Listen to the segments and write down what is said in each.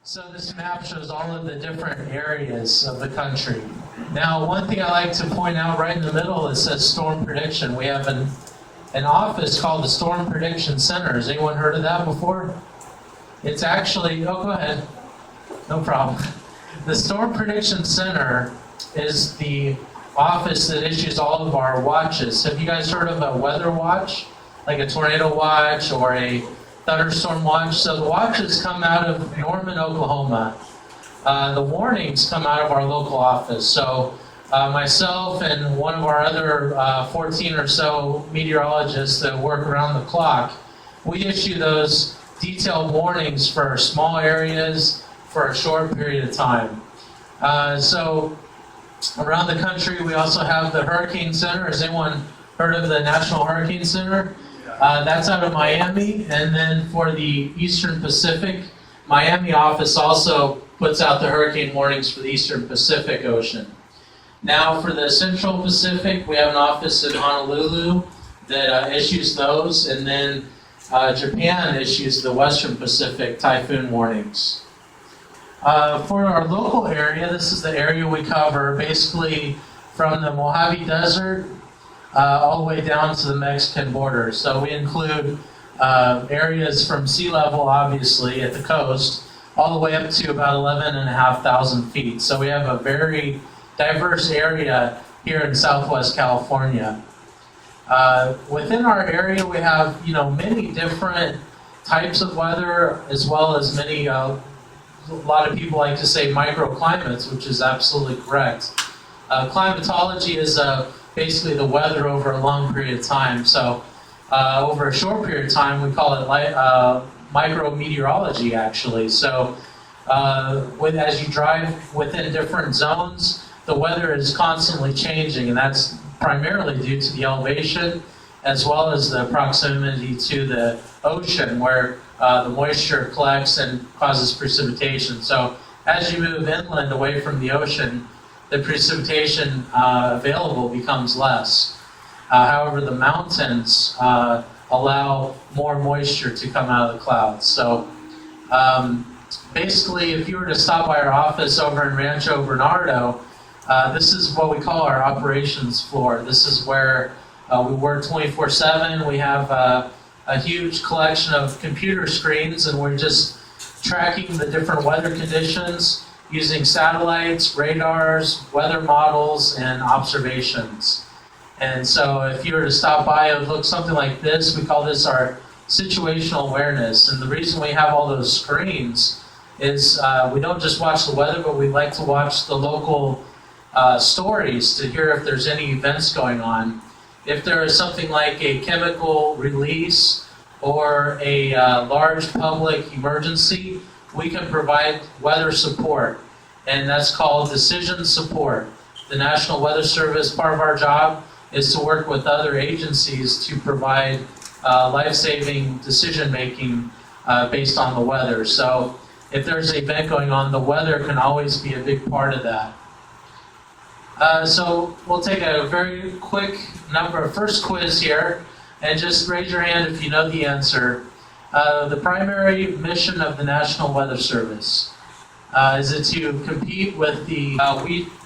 So this map shows all of the different areas of the country. Now, one thing I like to point out right in the middle, it says storm prediction. We have an office called the Storm Prediction Center. Has anyone heard of that before? It's actually, oh, go ahead. No problem. The Storm Prediction Center is the office that issues all of our watches. Have you guys heard of a weather watch? Like a tornado watch or a thunderstorm watch? So the watches come out of Norman, Oklahoma. The warnings come out of our local office. So myself and one of our other 14 or so meteorologists that work around the clock, we issue those detailed warnings for small areas for a short period of time. So around the country, we also have the Hurricane Center. Has anyone heard of the National Hurricane Center? That's out of Miami. And then for the Eastern Pacific, Miami office also puts out the hurricane warnings for the Eastern Pacific Ocean. Now for the Central Pacific, we have an office in Honolulu that issues those, and then Japan issues the Western Pacific typhoon warnings. For our local area, this is the area we cover, basically from the Mojave Desert all the way down to the Mexican border. So we include areas from sea level, obviously, at the coast, all the way up to about 11,500 feet. So we have a very diverse area here in Southwest California. Within our area, we have many different types of weather, as well as many. A lot of people like to say microclimates, which is absolutely correct. Climatology is basically the weather over a long period of time. So over a short period of time, we call it micrometeorology, actually. So as you drive within different zones, the weather is constantly changing, and that's primarily due to the elevation as well as the proximity to the ocean, where the moisture collects and causes precipitation. So as you move inland away from the ocean, the precipitation available becomes less. However, the mountains allow more moisture to come out of the clouds. So basically, if you were to stop by our office over in Rancho Bernardo, this is what we call our operations floor. This is where we work 24/7. We have a huge collection of computer screens, and we're just tracking the different weather conditions using satellites, radars, weather models, and observations. And so if you were to stop by, it would look something like this. We call this our situational awareness. And the reason we have all those screens is we don't just watch the weather, but we like to watch the local stories to hear if there's any events going on. If there is something like a chemical release or a large public emergency, we can provide weather support, and that's called decision support. The National Weather Service, part of our job is to work with other agencies to provide life-saving decision-making based on the weather. So if there's an event going on, the weather can always be a big part of that. So we'll take a very quick first quiz here, and just raise your hand if you know the answer. The primary mission of the National Weather Service, is it to compete with the,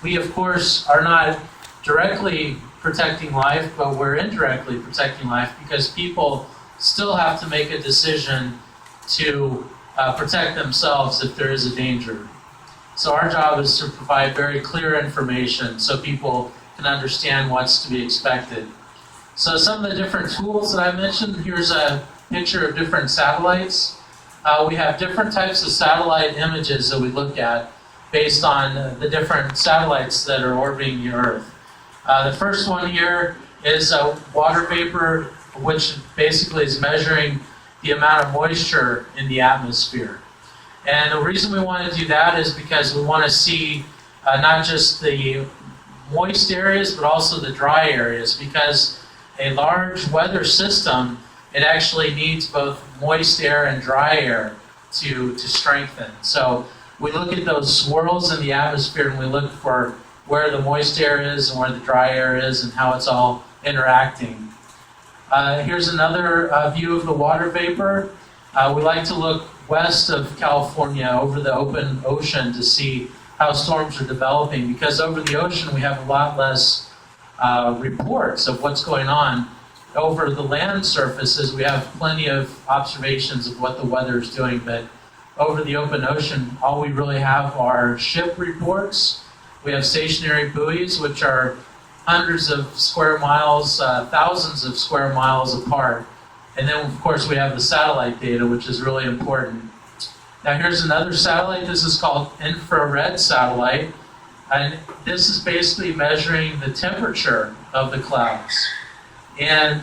we of course are not directly protecting life, but we're indirectly protecting life because people still have to make a decision to protect themselves if there is a danger. So our job is to provide very clear information so people can understand what's to be expected. So some of the different tools that I mentioned, here's a picture of different satellites. We have different types of satellite images that we look at based on the different satellites that are orbiting the Earth. The first one here is a water vapor, which basically is measuring the amount of moisture in the atmosphere. And the reason we want to do that is because we want to see not just the moist areas, but also the dry areas, because a large weather system, it actually needs both moist air and dry air to strengthen. So we look at those swirls in the atmosphere, and we look for where the moist air is and where the dry air is and how it's all interacting. Here's another view of the water vapor. We like to look west of California over the open ocean to see how storms are developing, because over the ocean we have a lot less reports of what's going on. Over the land surfaces we have plenty of observations of what the weather is doing, but over the open ocean all we really have are ship reports. We have stationary buoys, which are hundreds of square miles, thousands of square miles apart. And then, of course, we have the satellite data, which is really important. Now, here's another satellite. This is called infrared satellite. And this is basically measuring the temperature of the clouds. And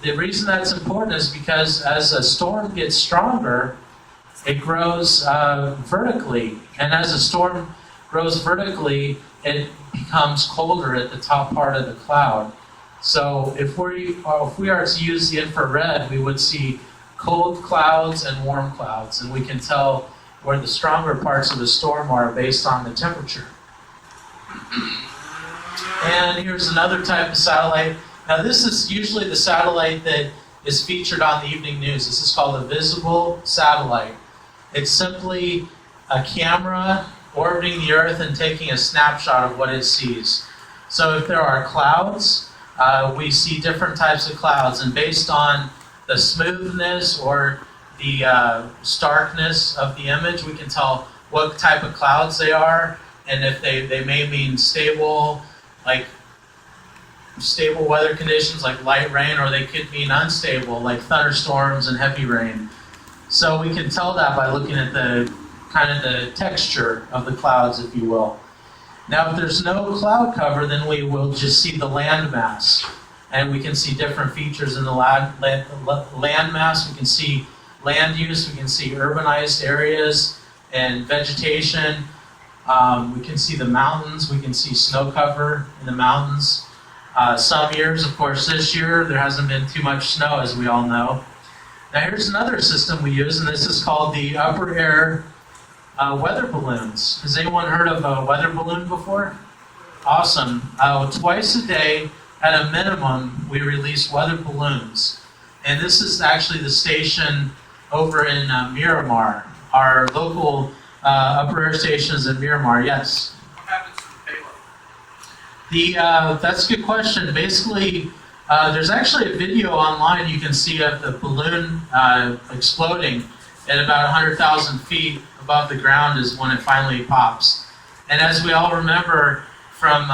the reason that's important is because as a storm gets stronger, it grows vertically. And as a storm grows vertically, it becomes colder at the top part of the cloud. So if we are to use the infrared, we would see cold clouds and warm clouds, and we can tell where the stronger parts of the storm are based on the temperature. And here's another type of satellite. Now this is usually the satellite that is featured on the evening news. This is called a visible satellite. It's simply a camera orbiting the Earth and taking a snapshot of what it sees. So if there are clouds, we see different types of clouds, and based on the smoothness or the starkness of the image, we can tell what type of clouds they are, and if they may mean stable, like stable weather conditions like light rain, or they could mean unstable like thunderstorms and heavy rain. So we can tell that by looking at the kind of the texture of the clouds, if you will. Now, if there's no cloud cover, then we will just see the land mass, and we can see different features in the land mass. We can see land use, we can see urbanized areas and vegetation. We can see the mountains, we can see snow cover in the mountains. Some years, of course, this year there hasn't been too much snow, as we all know. Now here's another system we use, and this is called the upper air weather balloons. Has anyone heard of a weather balloon before? Awesome. Twice a day, at a minimum, we release weather balloons. And this is actually the station over in Miramar. Our local upper air station is in Miramar, yes? What happens to the payload? That's a good question. Basically, there's actually a video online you can see of the balloon exploding at about 100,000 feet above the ground is when it finally pops. And as we all remember from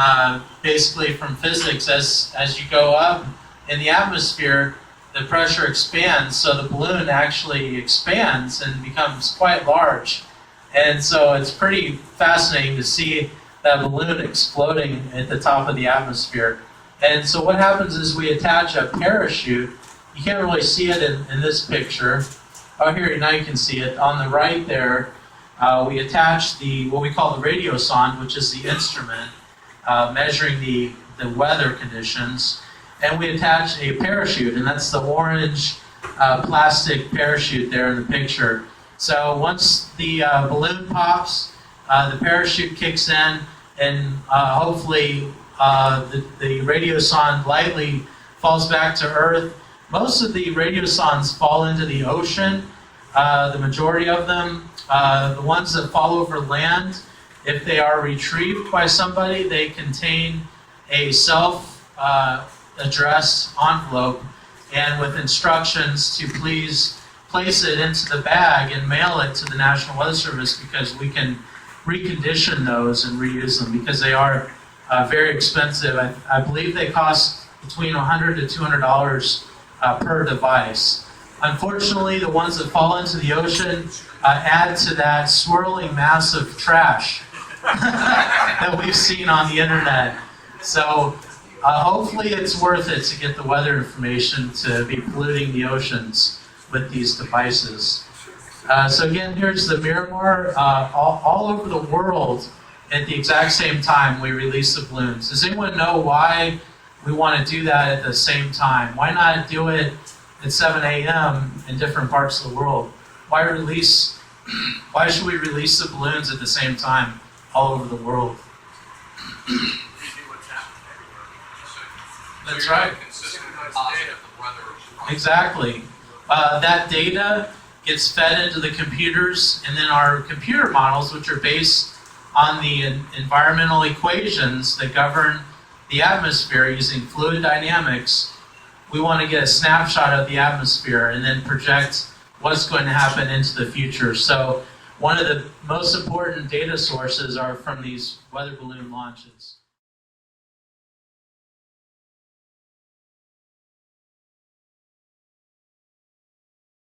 basically from physics, as you go up in the atmosphere, the pressure expands, so the balloon actually expands and becomes quite large. And so it's pretty fascinating to see that balloon exploding at the top of the atmosphere. And so what happens is we attach a parachute. You can't really see it in this picture. Oh, here, now you can see it. On the right there, we attach what we call the radiosonde, which is the instrument measuring the weather conditions. And we attach a parachute, and that's the orange plastic parachute there in the picture. So once the balloon pops, the parachute kicks in, and hopefully the radiosonde lightly falls back to Earth. Most of the radiosondes fall into the ocean, the majority of them. The ones that fall over land, if they are retrieved by somebody, they contain a self-addressed envelope, and with instructions to please place it into the bag and mail it to the National Weather Service, because we can recondition those and reuse them, because they are very expensive. I believe they cost between $100 to $200 per device. Unfortunately, the ones that fall into the ocean add to that swirling mass of trash that we've seen on the internet. So hopefully it's worth it to get the weather information to be polluting the oceans with these devices. So again, here's the Miramar. All over the world, at the exact same time, we release the balloons. Does anyone know why we want to do that at the same time? Why not do it at 7 a.m. in different parts of the world? Why should we release the balloons at the same time all over the world? That's right. Exactly. That data gets fed into the computers, and then our computer models, which are based on the environmental equations that govern the atmosphere using fluid dynamics, we want to get a snapshot of the atmosphere and then project what's going to happen into the future. So one of the most important data sources are from these weather balloon launches.